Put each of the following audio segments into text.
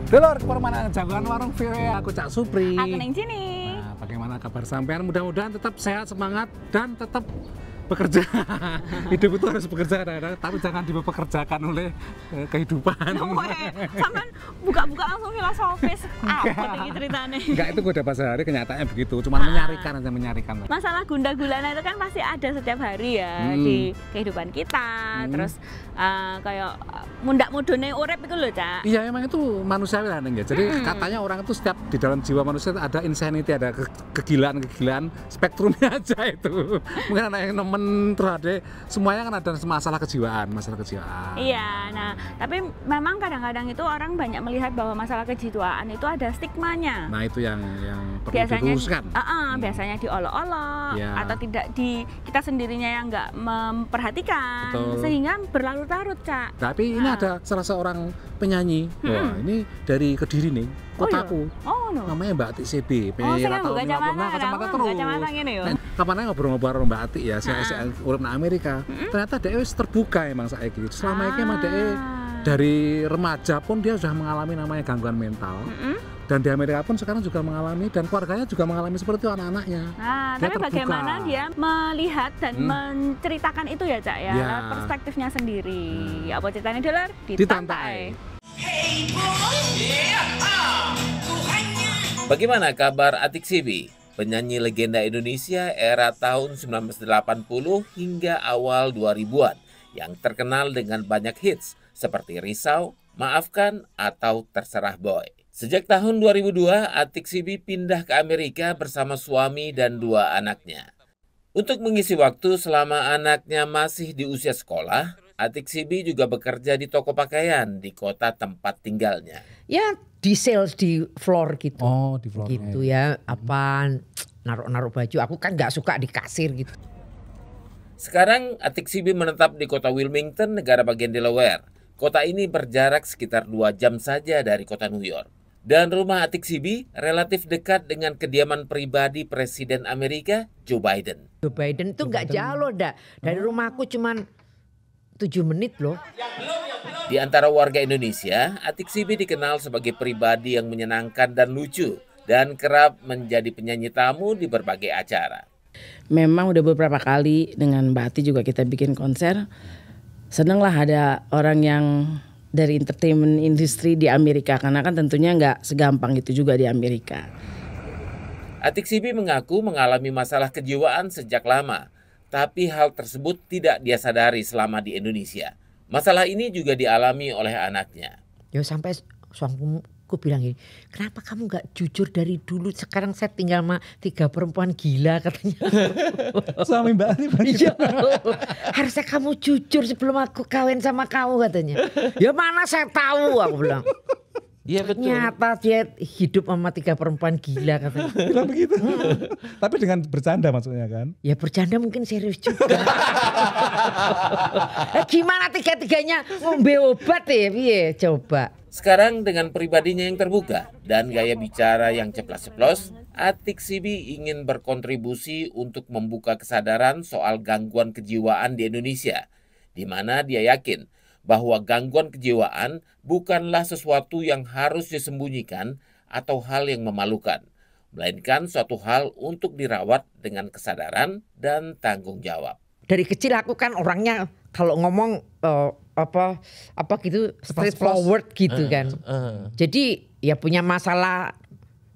Dulur, permainan jagoan warung VW, aku Cak Supri. Aku Neng Cini. Nah, bagaimana kabar sampean? Mudah-mudahan tetap sehat, semangat, dan tetap bekerja. Hidup itu harus bekerja kadang-kadang, tapi jangan dipekerjakan oleh kehidupan. Sampean buka-buka langsung filosofis. Apa ini ceritanya? Enggak, itu gue udah pas hari kenyataannya begitu, cuma menyarikan aja, menyarikan. Masalah gundah gulana itu kan pasti ada setiap hari ya di kehidupan kita. Terus kayak mundak-mudone urip itu loh, Cak. Iya, emang itu manusiawi lah, Neng, ya. Jadi katanya orang itu setiap di dalam jiwa manusia itu ada insanity, ada kegilaan spektrumnya aja itu. Mungkin anak yang nemen terhadap semuanya kan ada masalah kejiwaan. Iya, nah tapi memang kadang-kadang itu orang banyak melihat bahwa masalah kejiwaan itu ada stigmanya. Nah itu yang perlu biasanya diluruskan. Biasanya diolok-olok atau tidak kita sendirinya yang nggak memperhatikan. Betul. Sehingga berlarut-larut, Cak. Tapi ini ada salah seorang penyanyi, wah ini dari Kediri nih, kotaku. Namanya Mbak Atik CB, penyanyi tahun 50. Kacamata terus. Kapan ngobrol-ngobrol Mbak Atik ya, saya urip nang Amerika. Ternyata dia wis terbuka emang saiki. Selama ini emang dia dari remaja pun dia sudah mengalami namanya gangguan mental. Dan di Amerika pun sekarang juga mengalami, dan keluarganya juga mengalami seperti itu anak-anaknya. Nah, tapi terbuka. Bagaimana dia melihat dan menceritakan itu ya, Cak ya, perspektifnya sendiri. Apa ceritanya Dulur? Ditantai. Bagaimana kabar Atik Sibi, penyanyi legenda Indonesia era tahun 1980 hingga awal 2000-an yang terkenal dengan banyak hits seperti Risau, Maafkan, atau Terserah Boy. Sejak tahun 2002, Atik Sibi pindah ke Amerika bersama suami dan 2 anaknya. Untuk mengisi waktu selama anaknya masih di usia sekolah, Atik Sibi juga bekerja di toko pakaian di kota tempat tinggalnya. Ya, di sales di floor gitu. Oh, di floor. Gitu ya, apa naruh-naruh baju. Aku kan nggak suka di kasir gitu. Sekarang Atik Sibi menetap di kota Wilmington, negara bagian Delaware. Kota ini berjarak sekitar 2 jam saja dari kota New York. Dan rumah Atik Sibi relatif dekat dengan kediaman pribadi Presiden Amerika, Joe Biden. Joe Biden itu nggak jauh loh, dari rumahku cuman 7 menit loh. Di antara warga Indonesia, Atik Sibi dikenal sebagai pribadi yang menyenangkan dan lucu, dan kerap menjadi penyanyi tamu di berbagai acara. Memang udah beberapa kali dengan Mbak Ati juga kita bikin konser. Seneng lah ada orang yang dari entertainment industri di Amerika, karena kan tentunya nggak segampang itu juga di Amerika. Atik Sibi mengaku mengalami masalah kejiwaan sejak lama, tapi hal tersebut tidak dia sadari selama di Indonesia. Masalah ini juga dialami oleh anaknya. Ya sampai suamiku bilang gini, kenapa kamu nggak jujur dari dulu? Sekarang saya tinggal sama 3 perempuan gila katanya. Suami Mbak Ati iya, harusnya kamu jujur sebelum aku kawin sama kamu katanya. Ya mana saya tahu, aku bilang. Iya betul. Nyata dia hidup sama 3 perempuan gila katanya. Bilang begitu. Tapi dengan bercanda maksudnya kan? Ya bercanda mungkin serius juga. Gimana 3-3-nya ngombe obat ya? Piye coba. Sekarang dengan pribadinya yang terbuka dan gaya bicara yang ceplas-ceplos, Atik Sibi ingin berkontribusi untuk membuka kesadaran soal gangguan kejiwaan di Indonesia, di mana dia yakin bahwa gangguan kejiwaan bukanlah sesuatu yang harus disembunyikan atau hal yang memalukan, melainkan suatu hal untuk dirawat dengan kesadaran dan tanggung jawab. Dari kecil aku kan orangnya kalau ngomong apa gitu straightforward gitu kan. Jadi ya punya masalah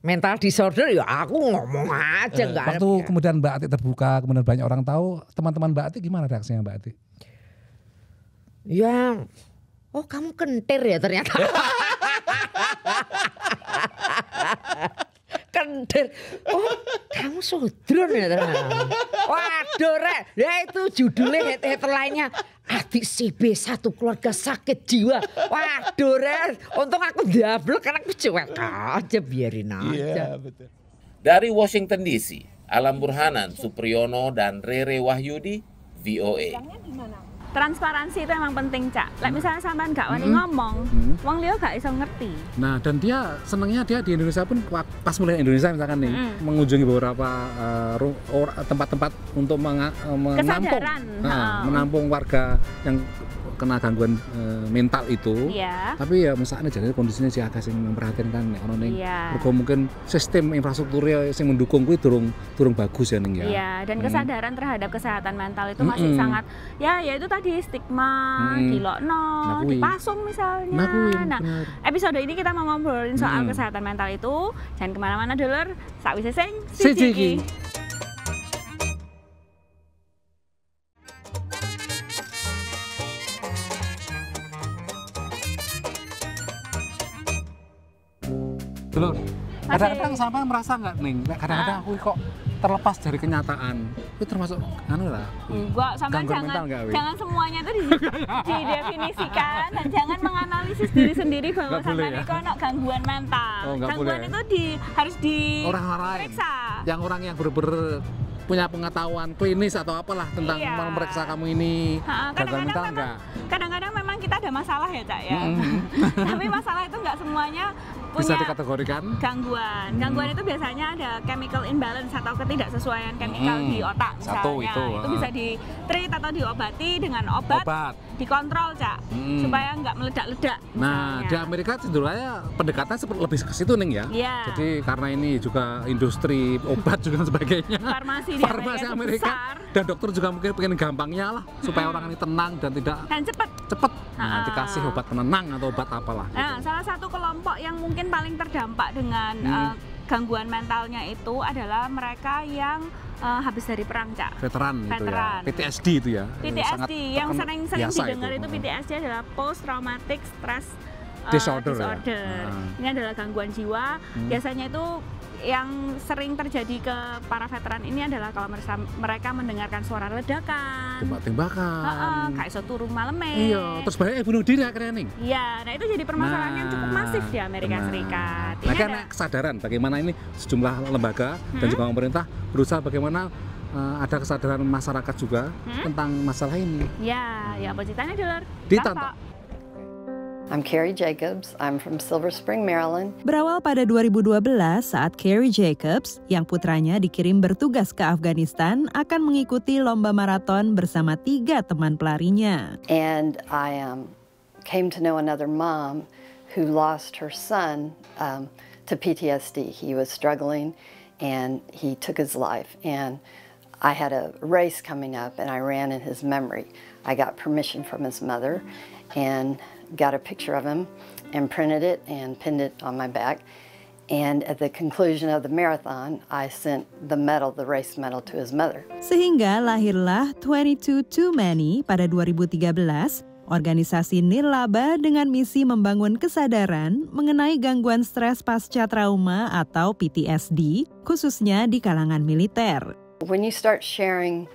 mental disorder ya aku ngomong aja nggak ada. Waktu kemudian Mbak Ati terbuka, kemudian banyak orang tahu, teman-teman Mbak Ati gimana reaksinya Mbak Ati? Ya, oh kamu kentir ya ternyata. Kentir. Oh kamu sodron ya ternyata. Waduh Rek, ya itu judulnya headline-nya Atik Sibi satu keluarga sakit jiwa. Waduh Rek, untung aku double karena aku cuek aja, biarin aja. Iya betul. Dari Washington DC, Alam Burhanan, Supriyono, dan Rere Wahyudi, VOA. Transparansi itu emang penting, Cak. Misalnya sampean gak wani ngomong, wong liya gak iso ngerti. Nah, dan dia senangnya dia di Indonesia pun pas mulai Indonesia misalkan nih, mengunjungi beberapa tempat-tempat untuk menampung warga yang kena gangguan mental itu. Tapi ya misalnya jadi kondisinya sih agak sing memprihatinkan nek ono ning mergo mungkin sistem infrastrukturnya sing mendukung kuwi durung bagus ya ning ya. Iya, dan kesadaran terhadap kesehatan mental itu masih sangat ya itu tadi stigma, dilokno, dipasung misalnya. Nah, episode ini kita mau ngobrolin soal kesehatan mental itu. Jangan kemana-mana dulur, sakwise sing siji iki. Dulur, kadang-kadang sampai merasa nggak nih, kadang-kadang aku kok terlepas dari kenyataan. Itu termasuk anu lah. Enggak, sampai jangan semuanya itu didefinisikan dan jangan menganalisis diri sendiri bahwa sampai kok gangguan mental. Gangguan itu harus diperiksa. Yang orang yang bener-bener punya pengetahuan klinis atau apalah tentang memeriksa kamu ini. Kadang-kadang memang kita ada masalah ya, Cak ya. Tapi masalah itu nggak semuanya bisa dikategorikan gangguan. Gangguan itu biasanya ada chemical imbalance atau ketidaksesuaian chemical di otak misalnya. Itu bisa di-treat atau diobati dengan obat. Dikontrol, Cak, supaya nggak meledak-ledak. Nah, di Amerika cenderungnya pendekatan lebih ke situ nih ya. Jadi karena ini juga industri obat juga sebagainya. Farmasi di Amerika dan dokter juga mungkin pengen gampangnya lah supaya orang ini tenang dan tidak cepet. Nah, dikasih obat penenang atau obat apalah. Nah, salah satu kelompok yang mungkin paling terdampak dengan gangguan mentalnya itu adalah mereka yang habis dari perang, Cak. Veteran. Itu ya. PTSD itu ya. PTSD yang sering didengar itu PTSD adalah post traumatic stress disorder. Ini adalah gangguan jiwa. Biasanya itu yang sering terjadi ke para veteran ini adalah kalau mereka mendengarkan suara ledakan, tembak-tembakan, kayak iso turu maleme. Iya, terus banyak bunuh diri akhirnya nih. Iya, nah itu jadi permasalahan yang cukup masif di Amerika Serikat. Nah, karena kesadaran bagaimana ini sejumlah lembaga dan juga pemerintah berusaha bagaimana ada kesadaran masyarakat juga tentang masalah ini. Ya apa ceritanya dulur? Ditonton. I'm Carrie Jacobs. I'm from Silver Spring, Maryland. Berawal pada 2012 saat Carrie Jacobs, yang putranya dikirim bertugas ke Afghanistan, akan mengikuti lomba maraton bersama 3 teman pelarinya. And I came to know another mom who lost her son to PTSD. He was struggling and he took his life. And I had a race coming up and I ran in his memory. I got permission from his mother and got a picture of him and printed it and pinned it on my back. And at the conclusion of the marathon, I sent the race medal to his mother. Sehingga lahirlah 22 Too Many pada 2013, organisasi nirlaba dengan misi membangun kesadaran mengenai gangguan stres pasca trauma atau PTSD, khususnya di kalangan militer. When you start sharing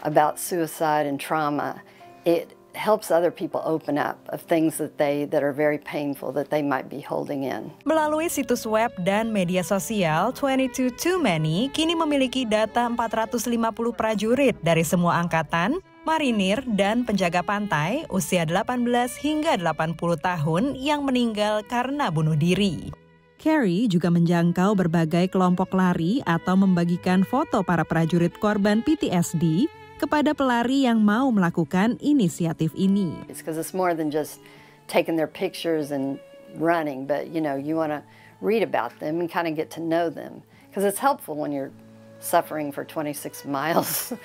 about suicide and trauma, it helps other people open up of things that are very painful that they might be holding in. Melalui situs web dan media sosial, 22 Too Many kini memiliki data 450 prajurit dari semua angkatan, marinir, dan penjaga pantai usia 18 hingga 80 tahun yang meninggal karena bunuh diri. Carrie juga menjangkau berbagai kelompok lari atau membagikan foto para prajurit korban PTSD kepada pelari yang mau melakukan inisiatif ini. Because it's more than just taking their pictures and running, but you want to read about them and kind of get to know them. Because it's helpful when you're suffering for 26 miles,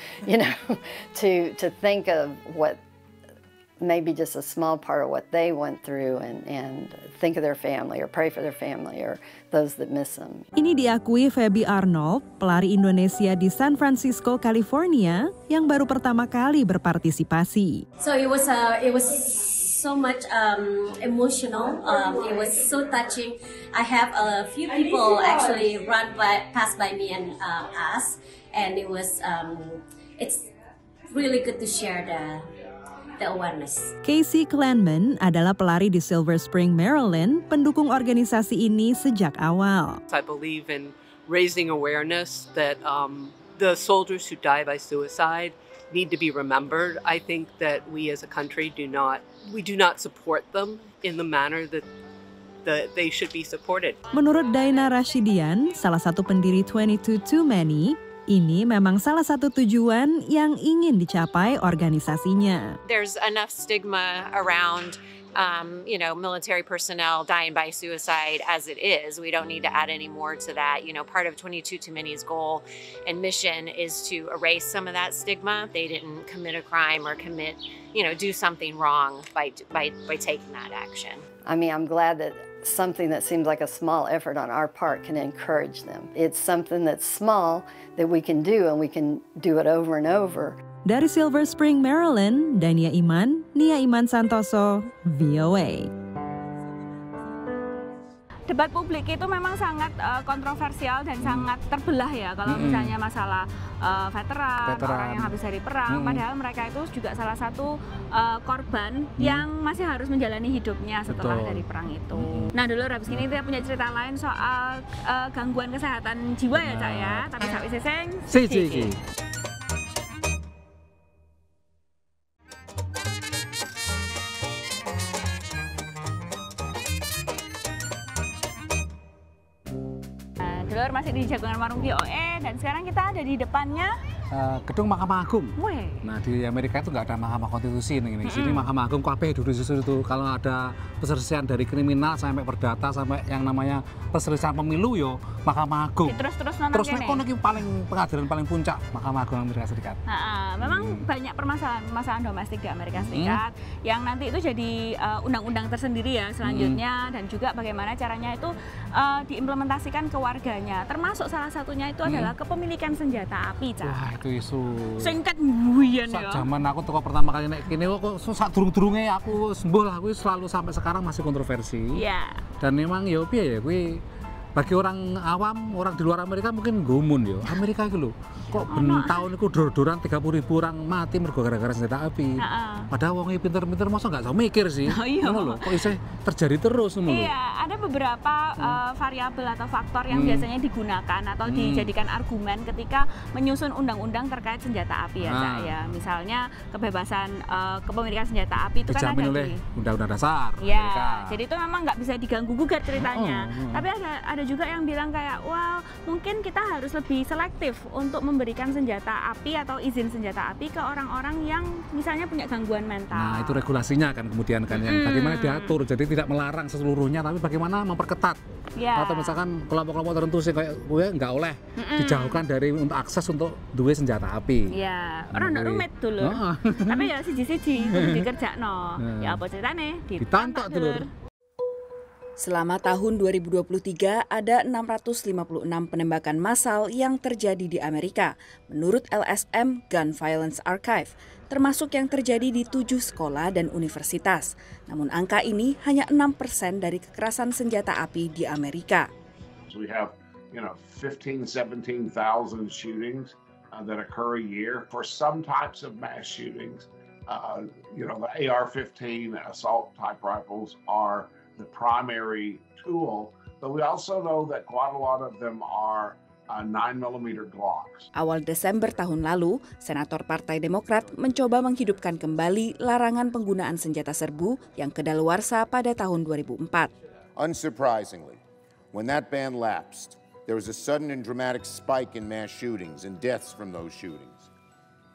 to think of what maybe just a small part of what they went through and think of their family or pray for their family or those that miss them. Ini diakui Feby Arnold, pelari Indonesia di San Francisco, California, yang baru pertama kali berpartisipasi. So it was so much emotional. It was so touching. I have a few people actually pass by me and ask, and it was it's really good to share the awareness. Casey Clanman adalah pelari di Silver Spring, Maryland, pendukung organisasi ini sejak awal. I believe in raising awareness that the soldiers who die by suicide need to be remembered. I think that we as a country do not support them in the manner that they should be supported. Menurut Daina Rashidian, salah satu pendiri 22 Too Many, Ini memang salah satu tujuan yang ingin dicapai organisasinya. There's enough stigma around military personnel dying by suicide as it is. We don't need to add any more to that. Part of 22 Too Many's goal and mission is to erase some of that stigma. They didn't commit a crime or do something wrong by taking that action. I mean, I'm glad that something that seems like a small effort on our part can encourage them. It's something that's small that we can do, and we can do it over and over. Dari Silver Spring, Maryland, Dania Iman, Nia Iman Santoso, VOA. Debat publik itu memang sangat kontroversial dan sangat terbelah ya kalau misalnya masalah veteran, orang yang habis dari perang, padahal mereka itu juga salah satu korban yang masih harus menjalani hidupnya setelah dari perang itu. Nah dulu habis ini kita punya cerita lain soal gangguan kesehatan jiwa ya Cak ya, tapi sampai seseng siji. Masih di Jagongan Warung VOA dan sekarang kita ada di depannya gedung Mahkamah Agung. Nah di Amerika itu nggak ada Mahkamah Konstitusi nih. Di sini Mahkamah Agung kabeh duduk itu. Kalau ada perselisihan dari kriminal sampai perdata sampai yang namanya perselisihan pemilu yo Mahkamah Agung. Terus ini paling pengadilan paling puncak Mahkamah Agung Amerika Serikat. Memang banyak permasalahan domestik di Amerika Serikat yang nanti itu jadi undang-undang tersendiri ya selanjutnya dan juga bagaimana caranya itu diimplementasikan ke warganya. Termasuk salah satunya itu adalah kepemilikan senjata api, Cak. Wah, itu isu. Singkat buyan ya. Zaman aku toko pertama kali naik kini kok sak durung-durunge aku sembuh lah, selalu sampai sekarang masih kontroversi. Iya. Dan memang ya piye ya kuwi bagi orang awam, orang di luar Amerika mungkin gumun ya. Amerika itu lho, kok ben tahun itu dor-doran 30.000 orang mati mergo gara-gara senjata api. Padahal wong pinter-pinter masa nggak usah mikir sih. Ngono lho, kok isih terjadi terus ngono lho. Iya, ada beberapa variabel atau faktor yang biasanya digunakan atau dijadikan argumen ketika menyusun undang-undang terkait senjata api ya, Cak ya. Misalnya kebebasan kepemilikan senjata api itu kan ada oleh di Undang-Undang Dasar. Ya, jadi itu memang nggak bisa diganggu-gugat ceritanya. Tapi ada juga yang bilang kayak, wah mungkin kita harus lebih selektif untuk memberikan senjata api atau izin senjata api ke orang-orang yang misalnya punya gangguan mental. Nah itu regulasinya kan kemudian kan yang bagaimana diatur, jadi tidak melarang seluruhnya tapi bagaimana memperketat. Atau misalkan kelompok-kelompok tertentu sih kayak gue nggak oleh dijauhkan dari untuk akses untuk duwe senjata api. Iya, orang nggak rumit dulu. Tapi ya siji-siji dikerjakno. Ya apa ceritanya? Ditantok dulu. Selama tahun 2023, ada 656 penembakan massal yang terjadi di Amerika, menurut LSM Gun Violence Archive, termasuk yang terjadi di 7 sekolah dan universitas. Namun angka ini hanya 6% dari kekerasan senjata api di Amerika. We have, 15-17,000 shootings that occur a year. For some types of mass shootings, the AR-15 assault type rifles are the primary tool, but we also know that quite a lot of them are 9mm Glocks. Awal Desember tahun lalu, Senator Partai Demokrat mencoba menghidupkan kembali larangan penggunaan senjata serbu yang kedaluarsa pada tahun 2004. Unsurprisingly, when that ban lapsed, there was a sudden and dramatic spike in mass shootings and deaths from those shootings.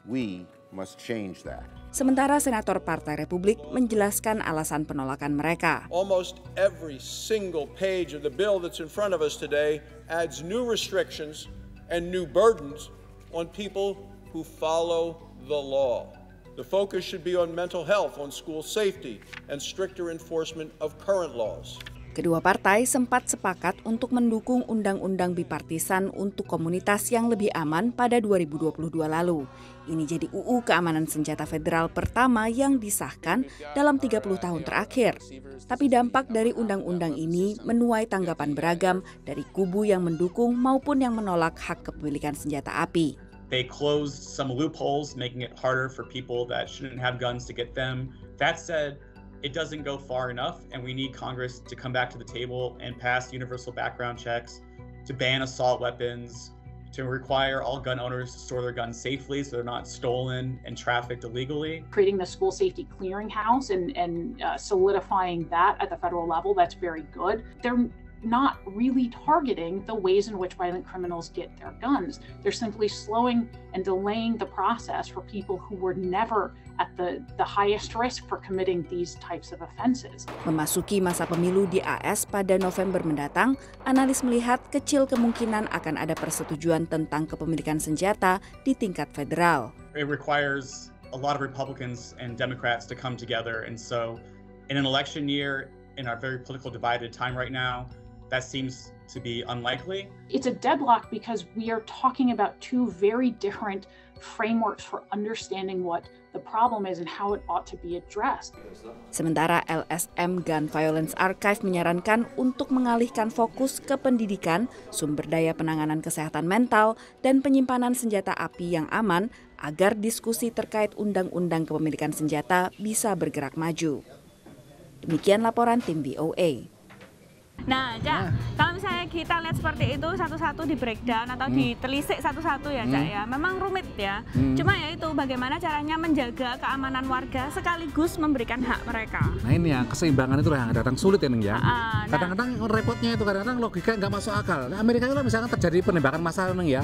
We must change that. Sementara Senator Partai Republik menjelaskan alasan penolakan mereka. Almost every single page of the bill that's in front of us today adds new restrictions and new burdens on people who follow the law. The focus should be on mental health, on school safety, and stricter enforcement of current laws. Kedua partai sempat sepakat untuk mendukung undang-undang bipartisan untuk komunitas yang lebih aman pada 2022 lalu. Ini jadi UU Keamanan Senjata Federal pertama yang disahkan dalam 30 tahun terakhir. Tapi dampak dari undang-undang ini menuai tanggapan beragam dari kubu yang mendukung maupun yang menolak hak kepemilikan senjata api. They closed some loopholes, making it harder for people that shouldn't have guns to get them. That said, it doesn't go far enough, and we need Congress to come back to the table and pass universal background checks, to ban assault weapons, to require all gun owners to store their guns safely so they're not stolen and trafficked illegally. Creating the school safety clearinghouse and solidifying that at the federal level, that's very good. There not really targeting the ways in which violent criminals get their guns. They're simply slowing and delaying the process for people who were never at the highest risk for committing these types of offenses. Memasuki masa pemilu di AS pada November mendatang, analis melihat kecil kemungkinan akan ada persetujuan tentang kepemilikan senjata di tingkat federal. It requires a lot of Republicans and Democrats to come together, and so in an election year, in our very political divided time right now, that seems to be unlikely. It's a deadlock because we are talking about two very different frameworks for understanding what the problem is and how it ought to be addressed. Sementara LSM Gun Violence Archive menyarankan untuk mengalihkan fokus ke pendidikan, sumber daya penanganan kesehatan mental, dan penyimpanan senjata api yang aman agar diskusi terkait undang-undang kepemilikan senjata bisa bergerak maju. Demikian laporan tim VOA. Nah, Cak, kalau misalnya kita lihat seperti itu satu-satu di breakdown atau ditelisik satu-satu ya, Cak ya, memang rumit ya. Cuma ya itu bagaimana caranya menjaga keamanan warga sekaligus memberikan hak mereka. Nah ini ya, keseimbangan itu yang kadang sulit ya, Neng ya. Kadang-kadang repotnya itu kadang-kadang logika nggak masuk akal. Nah, Amerika itu misalkan terjadi penembakan massal, Neng ya.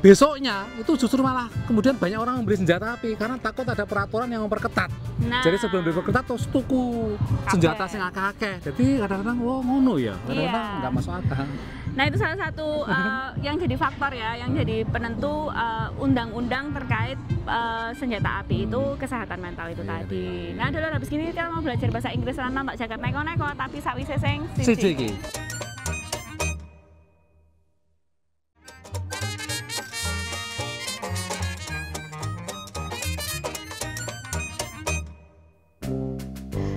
Besoknya itu justru malah kemudian banyak orang membeli senjata api karena takut ada peraturan yang memperketat. Jadi sebelum diperketat terus tuku senjata sing akeh-akeh. Jadi kadang-kadang ngono ya, kadang-kadang nggak masuk akal. Nah itu salah satu yang jadi faktor ya, yang jadi penentu undang-undang terkait senjata api itu kesehatan mental itu tadi. Nah dulu habis ini kita mau belajar bahasa Inggris lan Mbak Jagat neko-neko tapi sakwise sing siji.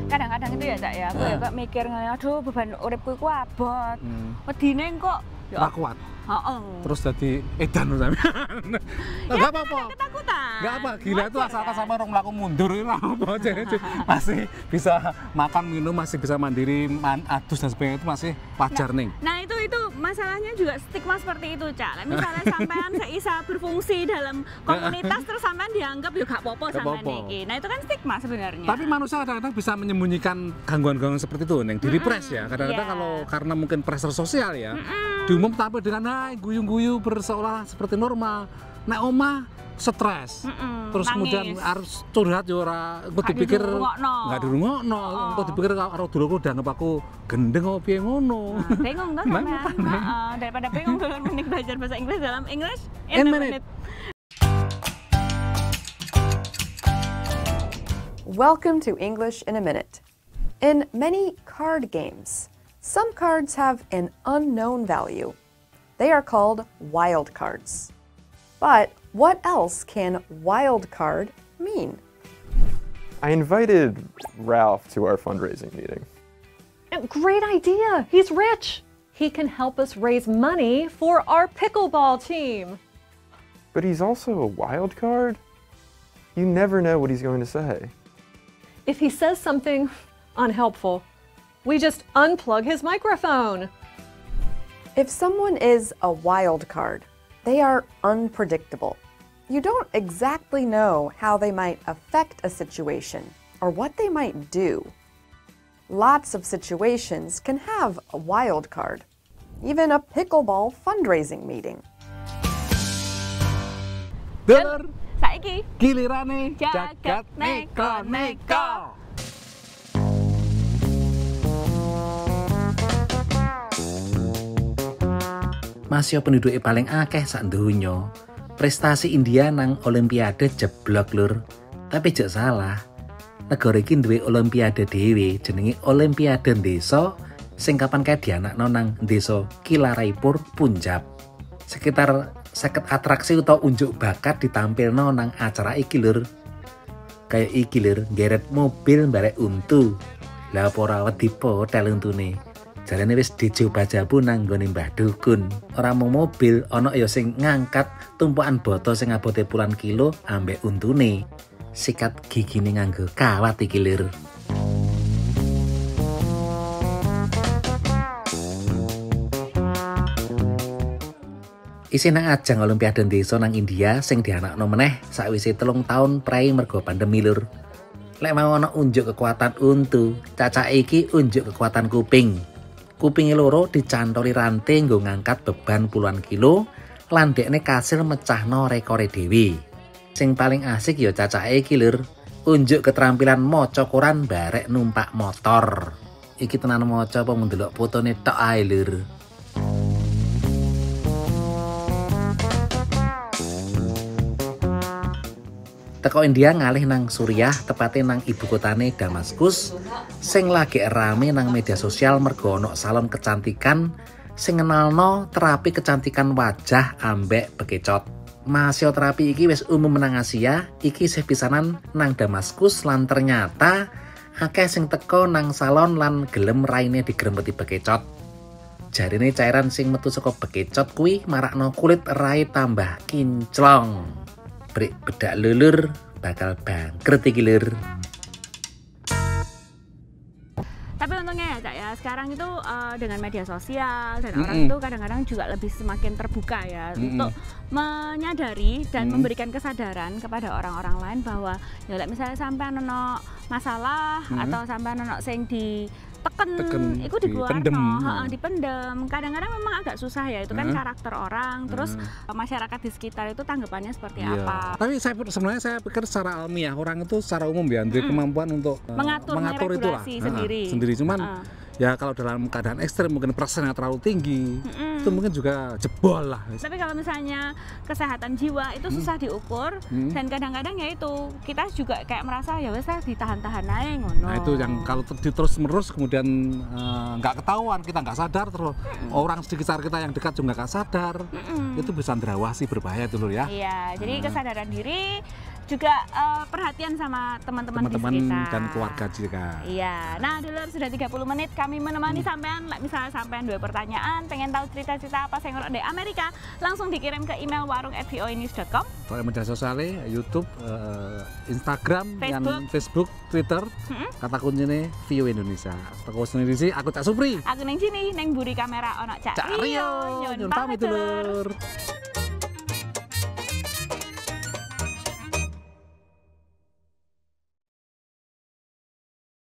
Kadang-kadang itu ya Cak ya, aku ya kok mikir aduh beban uripku ku abot. Wedine kok ya kuat. Terus jadi edan sampean. Enggak apa-apa. Enggak apa, gila itu asalkan sama orang mlaku mundur itu apa masih bisa makan minum, masih bisa mandiri, adus dan sebagainya itu masih wajar nih. Nah, itu masalahnya juga stigma seperti itu, Cak. Misalnya sampean seisa berfungsi dalam komunitas terus sampean dianggap ya gak apa-apa sampean iki. Nah, itu kan stigma sebenarnya. Tapi manusia kadang-kadang bisa menyembunyikan gangguan-gangguan seperti itu, Neng, di repress ya. Kadang-kadang kalau karena mungkin pressure sosial ya. Diumum tampil dengan guyu-guyu berseolah seperti normal. Nek omah stres, terus kemudian harus curhat ya ora, engko dipikir nggak dirungokno, engko dipikir karo dulurku dianggap aku gendeng apa piye ngono. Bingung kan sampean. Daripada bingung dulur mending belajar bahasa Inggris dalam English in a minute. Welcome to English in a Minute. In many card games, some cards have an unknown value. They are called wild cards. But what else can wild card mean? I invited Ralph to our fundraising meeting. Great idea! He's rich! He can help us raise money for our pickleball team. But he's also a wild card? You never know what he's going to say. If he says something unhelpful, we just unplug his microphone. If someone is a wild card, they are unpredictable. You don't exactly know how they might affect a situation or what they might do. Lots of situations can have a wild card, even a pickleball fundraising meeting. Dulur, saiki gilirane jagat neko-neko. Masih penduduknya paling akeh sak donya. Prestasi India nang Olimpiade jeblok lur. Tapi jek salah. Negara iki duwe Olimpiade dhewe jenenge Olimpiade Desa sing kapan kae dianakno nang Desa Kilaraipur, Punjab. Sekitar 50 atraksi utawa unjuk bakat ditampilno nang acara iki lur. Kayak iki lur, geret mobil barek untu. Lah apa ora wedi potel untune. Jarane wis dicoba-jabu nang nggone Mbah Dukun. Ora mau mobil, ana ya sing ngangkat tumpukan boto sing abote puluhan kilo ambek untune. Sikat gigine nganggo kawat iki lur. Isi nang ajang Olimpiade Desa nang India sing dianakno meneh sakwise 3 tahun prei mergo pandemi lur. Lek mau ana unjuk kekuatan untu, cacake iki unjuk kekuatan kuping. Kupinge loro dicantoli rantai nggo ngangkat beban puluhan kilo lan dekne kasil mecahno rekore dhewe. Sing paling asik ya cacake iki lur, unjuk keterampilan maca koran barek numpak motor. Iki tenan maca apa ndelok fotone tok ae lur. Teko India ngalih nang Suriah, tepatnya nang ibu kotane Damaskus, sing lagi rame nang media sosial mergo ono salon kecantikan sing ngenalno terapi kecantikan wajah ambek bekecot. Masioterapi iki wis umum nang Asia, iki isih pisanan nang Damaskus lan ternyata akeh sing teko nang salon lan gelem raine digrembeti bekecot. Jarine cairan sing metu saka bekecot kuwi marakno kulit rai tambah kinclong. Brik bedak lulur bakal bangkrut iki lur. Tapi untungnya ya Cak ya, sekarang itu dengan media sosial dan orang itu kadang-kadang juga lebih semakin terbuka ya untuk menyadari dan memberikan kesadaran kepada orang-orang lain bahwa ya misalnya sampai ono masalah atau sampai ono sing diteken itu dipendem. Kadang-kadang memang agak susah ya, itu kan karakter orang, terus masyarakat di sekitar itu tanggapannya seperti apa. Tapi sebenarnya saya pikir secara almiah orang itu secara umum ya kemampuan untuk mengatur itulah sendiri. Cuman ya kalau dalam keadaan ekstrem mungkin persennya terlalu tinggi, itu mungkin juga jebol lah. Tapi kalau misalnya kesehatan jiwa itu susah diukur dan kadang-kadang ya itu kita juga kayak merasa ya wes lah ditahan-tahan aja ngono. Nah itu yang kalau terus-menerus kemudian nggak ketahuan, kita nggak sadar, terus orang di sekitar kita yang dekat juga nggak sadar, itu bisa ndrawasi, berbahaya dulu ya. Iya, jadi kesadaran diri juga perhatian sama teman-teman di sekitar dan keluarga juga. Iya. Nah, dulu sudah 30 menit kami menemani sampean. Misalnya sampean dua pertanyaan, pengen tahu cerita-cerita apa sing ono di Amerika, langsung dikirim ke email warung@voanews.com. Kalau media sosialnya YouTube, Instagram, Facebook, Twitter, kata kuncinya VOA Indonesia. Toko sendiri sih, aku Cak Supri. Aku neng sini, neng buri kamera ono Cak Rio. Nyun pamit dulur.